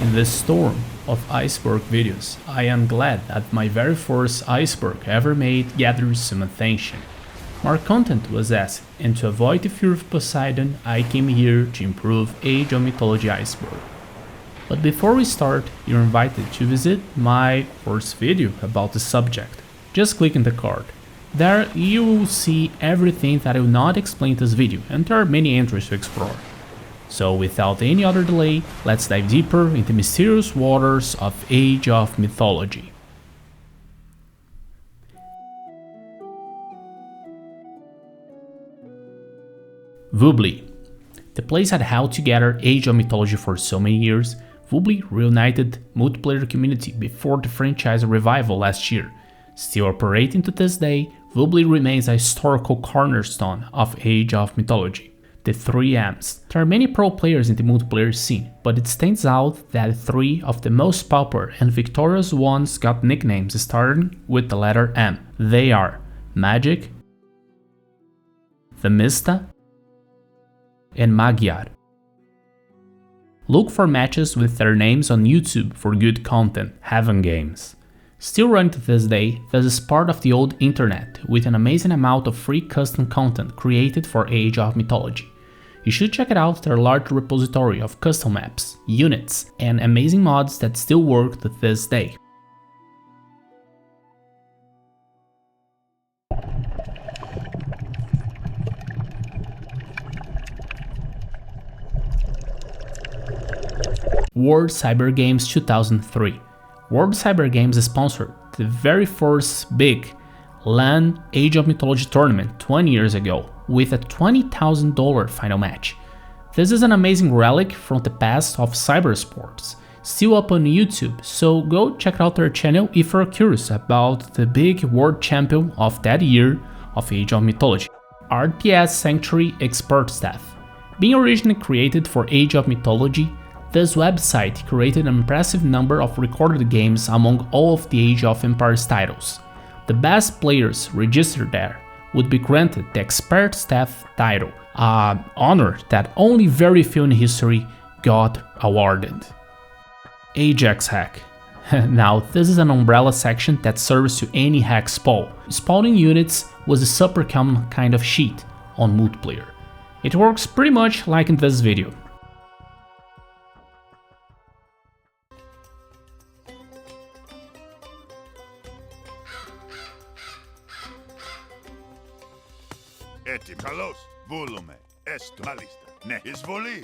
In this storm of Iceberg videos, I am glad that my very first Iceberg ever made gathers some attention. More content was asked, and to avoid the fear of Poseidon, I came here to improve Age of Mythology Iceberg. But before we start, you're invited to visit my first video about the subject. Just click in the card. There you will see everything that I will not explain in this video, and there are many entries to explore. So without any other delay, let's dive deeper into the mysterious waters of Age of Mythology. Voobly. The place had held together Age of Mythology for so many years. Voobly reunited multiplayer community before the franchise revival last year. Still operating to this day, Voobly remains a historical cornerstone of Age of Mythology. The 3 M's. There are many pro players in the multiplayer scene, but it stands out that 3 of the most popular and victorious ones got nicknames starting with the letter M. They are Magic, Themista, and Magyar. Look for matches with their names on YouTube for good content, Heaven Games. Still running to this day, this is part of the old internet with an amazing amount of free custom content created for Age of Mythology. You should check it out, their large repository of custom maps, units, and amazing mods that still work to this day. World Cyber Games 2003. World Cyber Games sponsored the very first big LAN Age of Mythology tournament 20 years ago with a $20,000 final match. This is an amazing relic from the past of cybersports, still up on YouTube, so go check out their channel if you're curious about the big world champion of that year of Age of Mythology. RPS Sanctuary Expert Staff. Being originally created for Age of Mythology, this website created an impressive number of recorded games among all of the Age of Empires titles. The best players registered there would be granted the Expert Staff title, an honor that only very few in history got awarded. Ajax Hack. Now, this is an umbrella section that serves to any hack spawn. Spawning units was a super common kind of cheat on multiplayer. It works pretty much like in this video. Έτσι καλώς, βούλουμε, έστω, μάλιστα, ναι, εισβολή.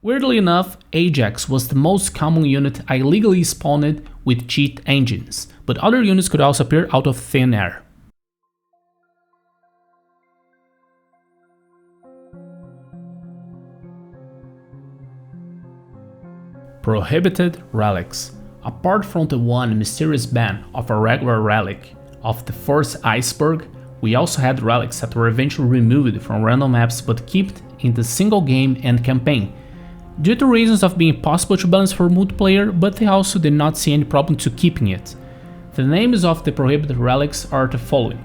Weirdly enough, Ajax was the most common unit I illegally spawned with cheat engines, but other units could also appear out of thin air. Prohibited Relics. Apart from the one mysterious ban of a regular relic of the first Iceberg, we also had relics that were eventually removed from random maps but kept in the single game and campaign, due to reasons of being impossible to balance for multiplayer, but they also did not see any problem to keeping it. The names of the prohibited relics are the following.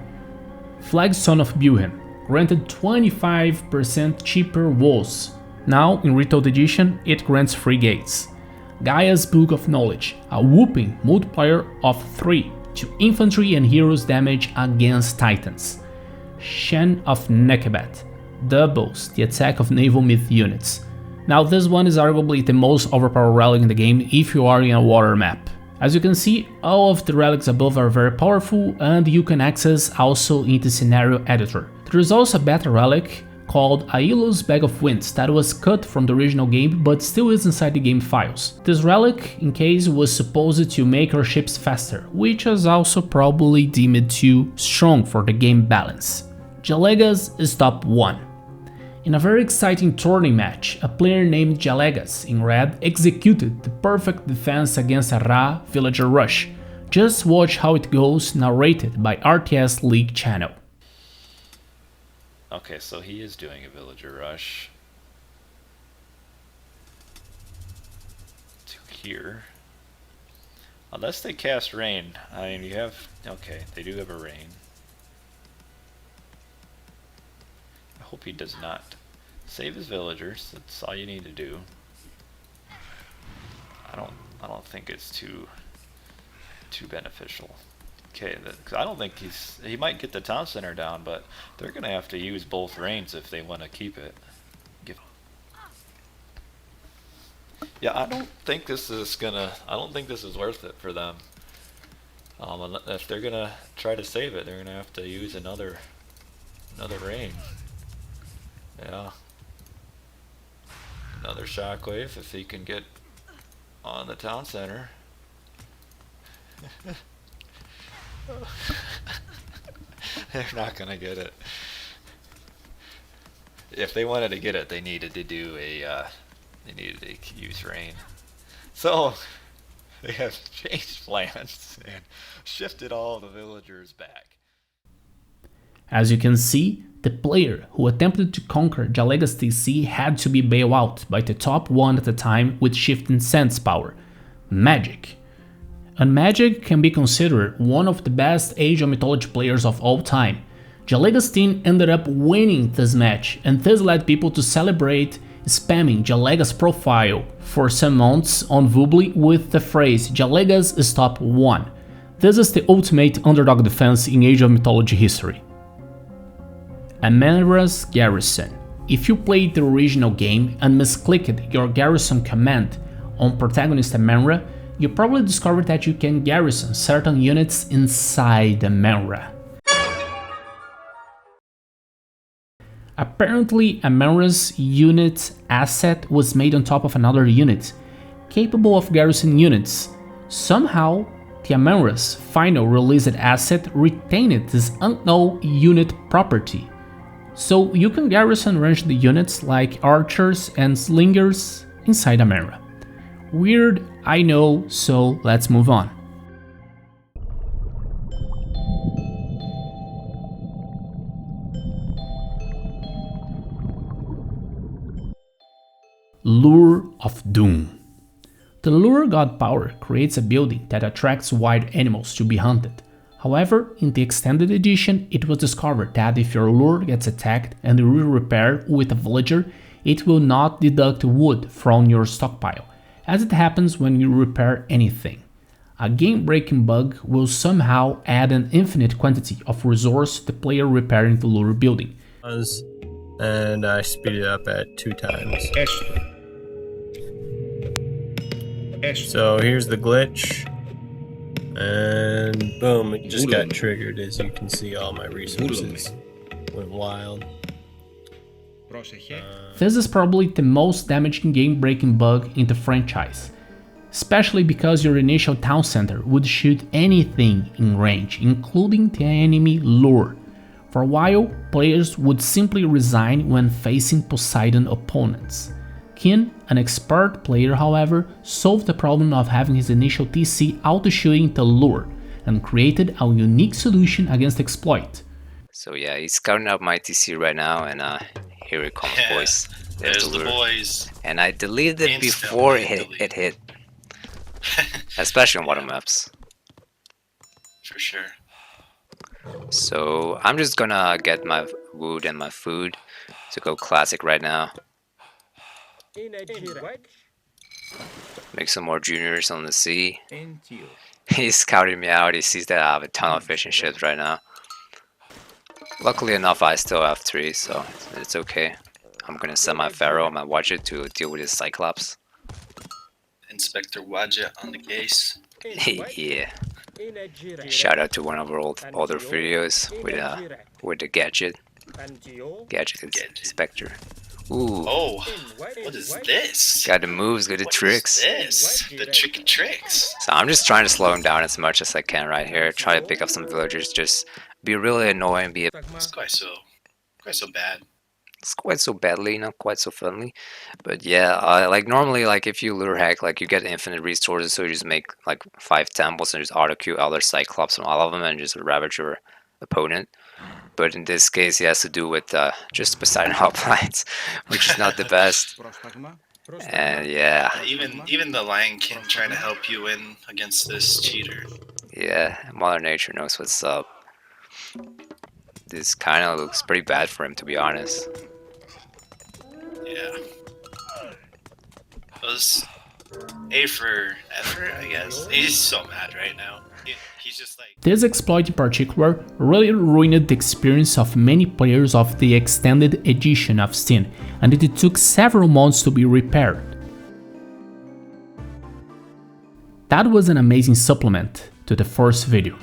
Flagstone of Buhen, granted 25% cheaper walls. Now, in Retail Edition, it grants free gates. Gaia's Book of Knowledge, a whooping multiplier of 3 to infantry and heroes damage against titans. Shen of Nekebet, doubles the attack of naval myth units. Now this one is arguably the most overpowered relic in the game if you are in a water map. As you can see, all of the relics above are very powerful and you can access also in the scenario editor. There is also a beta relic called Ailu's Bag of Winds that was cut from the original game but still is inside the game files. This relic, in case, was supposed to make our ships faster, which was also probably deemed too strong for the game balance. Jalegas is top 1. In a very exciting tourney match, a player named Jalegas in red executed the perfect defense against a Ra villager rush. Just watch how it goes, narrated by RTS League channel. Okay, so he is doing a villager rush to here. Unless they cast rain. I mean, you have... Okay, they do have a rain. I hope he does not. Save his villagers. That's all you need to do. I don't think it's too beneficial. Okay, I don't think he might get the town center down, but they're gonna have to use both reigns if they want to keep it. Yeah, I don't think this is worth it for them. If they're gonna try to save it, they're gonna have to use another reign. Yeah. Another shockwave if he can get on the town center. They're not gonna get it. If they wanted to get it, they needed to do they needed to use rain. So they have changed plans and shifted all the villagers back. As you can see, the player who attempted to conquer Jalega's TC had to be bailed out by the top one at the time with shifting sense power, Magic. And Magic can be considered one of the best Age of Mythology players of all time. Jalega's team ended up winning this match, and this led people to celebrate spamming Jalega's profile for some months on Woobly with the phrase Jalega's is top 1. This is the ultimate underdog defense in Age of Mythology history. Amanra's Garrison. If you played the original game and misclicked your garrison command on protagonist Amanra, you probably discovered that you can garrison certain units inside Amanra. Apparently, Amanra's unit asset was made on top of another unit, capable of garrison units. Somehow, the Amanra's final released asset retained this unknown unit property. So you can garrison ranged units like archers and slingers inside Amanra. Weird, I know, so let's move on. Lure of Doom. The Lure God power creates a building that attracts wild animals to be hunted. However, in the extended edition, it was discovered that if your lure gets attacked and you repair with a villager, it will not deduct wood from your stockpile, as it happens when you repair anything. A game-breaking bug will somehow add an infinite quantity of resource to the player repairing the lure building. And I speed it up at 2 times. So here's the glitch. And boom, it just got triggered. As you can see, all my resources went wild. This is probably the most damaging game-breaking bug in the franchise, especially because your initial town center would shoot anything in range, including the enemy lure. For a while, players would simply resign when facing Poseidon opponents. Kin, an expert player, however, solved the problem of having his initial TC auto-shooting the lure, and created a unique solution against exploit. So yeah, he's scouting out my TC right now, and here it comes, boys. There's the boys. And I deleted it before it hit. Especially on water maps. For sure. So I'm just gonna get my wood and my food to go classic right now. Make some more juniors on the sea. He's scouting me out. He sees that I have a ton of fishing ships right now. Luckily enough, I still have 3, so it's okay. I'm gonna send my Pharaoh and my Wadjet to deal with his Cyclops. Inspector Wadjet on the case. Yeah. Shout out to one of our older videos with the gadget inspector. Ooh. Oh, what is this? Got the moves, got the tricks. What is this? The tricky tricks. So I'm just trying to slow him down as much as I can right here. Try to pick up some villagers, just be really annoying, It's quite so bad. It's quite so badly, not quite so friendly. But yeah, like normally, like if you lure hack, like you get infinite resources, so you just make like 5 temples and just auto queue other Cyclops on all of them and just ravage your opponent. But in this case, he has to do with just Poseidon hoplites, which is not the best. And yeah. Even the Lion King trying to help you win against this cheater. Yeah, Mother Nature knows what's up. this kind of looks pretty bad for him, to be honest. Yeah. It was A for effort, I guess. He's so mad right now. He's just like... This exploit in particular really ruined the experience of many players of the extended edition of Steam, and it took several months to be repaired. That was an amazing supplement to the first video.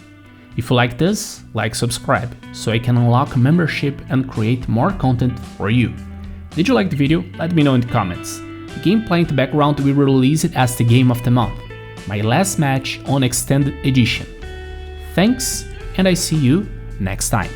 If you like this, like, subscribe, so I can unlock membership and create more content for you. Did you like the video? Let me know in the comments. The gameplay in the background will be released as the game of the month, my last match on Extended Edition. Thanks, and I see you next time.